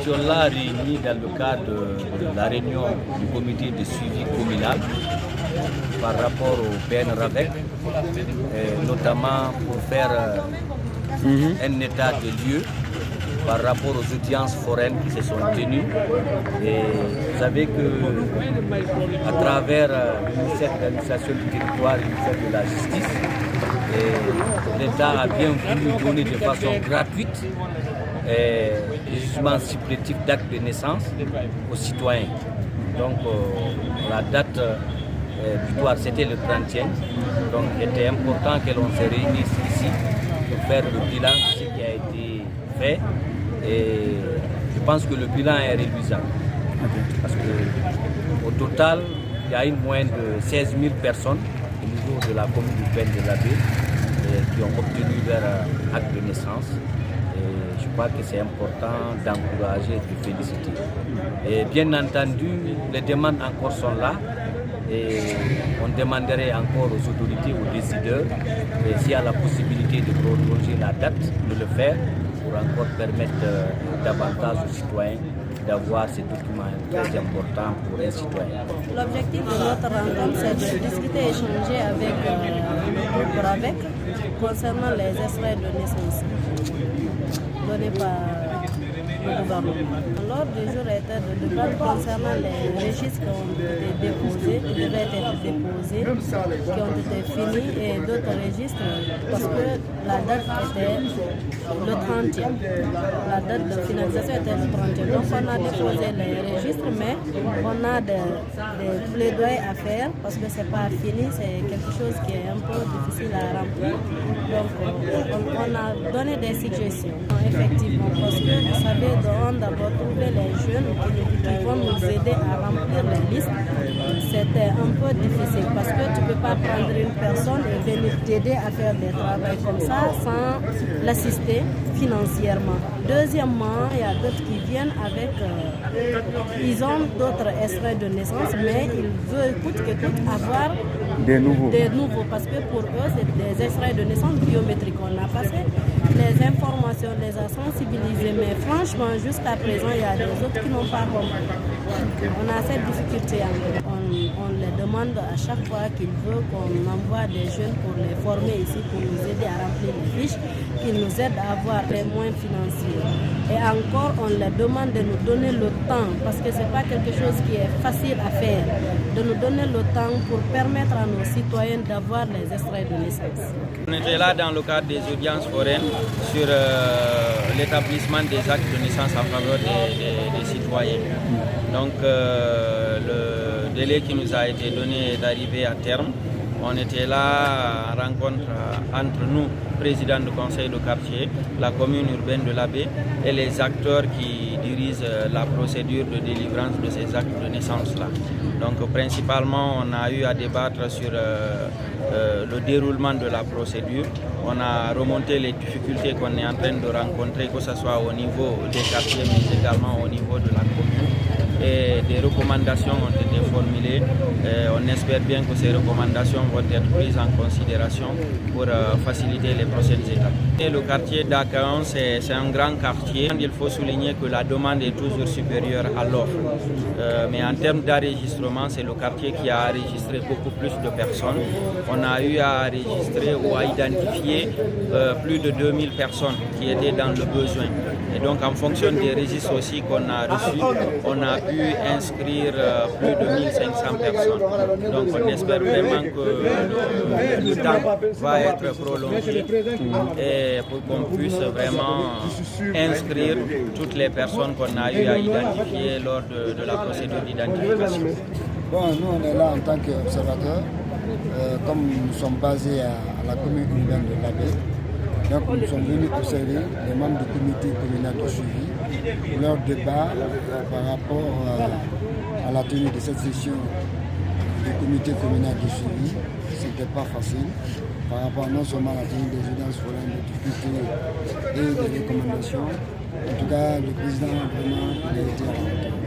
étions là réunis dans le cadre de la réunion du comité de suivi communal par rapport au PN RAVEC, notamment pour faire un état de lieu par rapport aux audiences foraines qui se sont tenues. Et vous savez que à travers le ministère de l'administration du territoire et le ministère de la justice, l'État a bien voulu donner de façon gratuite des jugements supplétifs d'actes de naissance aux citoyens. Donc la date butoir c'était le 31, donc il était important que l'on se réunisse ici pour faire le bilan de ce qui a été fait. Et je pense que le bilan est réduisant. Parce qu'au total, il y a une moyenne de 16 000 personnes au niveau de la commune urbaine de l'Abbé qui ont obtenu leur acte de naissance. Et je crois que c'est important d'encourager et de féliciter. Et bien entendu, les demandes encore sont là. Et on demanderait encore aux autorités, aux décideurs, s'il y a la possibilité de prolonger la date, de le faire, pour encore permettre davantage aux citoyens d'avoir ces documents très importants pour un citoyen. L'objectif de notre rencontre, c'est de discuter et échanger avec le groupe RAVEC concernant les extraits de naissance donnés par le gouvernement. L'ordre du jour était de débattre concernant les registres qui ont été déposés, qui devaient être déposés, qui ont été finis, et d'autres registres, parce que la date était le 30e. La date de finalisation était le 30e. Donc on a déposé les registres, mais on a des plaidoyers à faire, parce que ce n'est pas fini, c'est quelque chose qui est un peu difficile à remplir. Donc on a donné des suggestions, effectivement, parce que vous savez, on d'abord trouver les jeunes qui vont nous aider à remplir les listes. C'était un peu difficile parce que tu ne peux pas prendre une personne et venir t'aider à faire des travaux comme ça sans l'assister financièrement. Deuxièmement, il y a d'autres qui viennent avec, ils ont d'autres extraits de naissance, mais ils veulent coûte que coûte avoir des nouveaux, parce que pour eux, c'est des extraits de naissance biométriques. On a passé les informations, les a sensibilisés, mais franchement, jusqu'à présent, il y a des autres qui n'ont pas compris. On a cette difficulté. On les demande à chaque fois qu'ils veulent qu'on envoie des jeunes pour les former ici, pour nous aider à remplir les fiches, qu'ils nous aident à avoir des moyens financiers. Et encore, on les demande de nous donner le temps, parce que ce n'est pas quelque chose qui est facile à faire, de nous donner le temps pour permettre à nos citoyens d'avoir les extraits de naissance. On était là dans le cadre des audiences foraines sur l'établissement des actes de naissance en faveur des citoyens. Donc le délai qui nous a été donné est arrivé à terme. On était là en rencontre entre nous, président du conseil de quartier, la commune urbaine de l'Abbé et les acteurs qui dirigent la procédure de délivrance de ces actes de naissance-là. Donc principalement, on a eu à débattre sur le déroulement de la procédure. On a remonté les difficultés qu'on est en train de rencontrer, que ce soit au niveau des quartiers, mais également au niveau de la commune. Et des recommandations ont été formulées. On espère bien que ces recommandations vont être prises en considération pour faciliter les prochaines étapes. Et le quartier d'Akaon, c'est un grand quartier. Il faut souligner que la demande est toujours supérieure à l'offre. Mais en termes d'enregistrement, c'est le quartier qui a enregistré beaucoup plus de personnes. On a eu à enregistrer ou à identifier plus de 2000 personnes qui étaient dans le besoin. Et donc en fonction des registres aussi qu'on a reçus, on a pu inscrire plus de 1500 personnes. Donc on espère vraiment que le temps va être prolongé et pour qu'on puisse vraiment inscrire toutes les personnes qu'on a eu à identifier lors de la procédure d'identification. Bon, nous on est là en tant qu'observateurs, comme nous sommes basés à la commune urbaine de l'Abbé. Donc nous sommes venus observer les membres du comité communal de suivi pour leur débat par rapport à la tenue de cette session du comité communal de suivi. Ce n'était pas facile par rapport non seulement à la tenue des audiences foraines, des difficultés et des recommandations. En tout cas, le président vraiment il a été à la hauteur.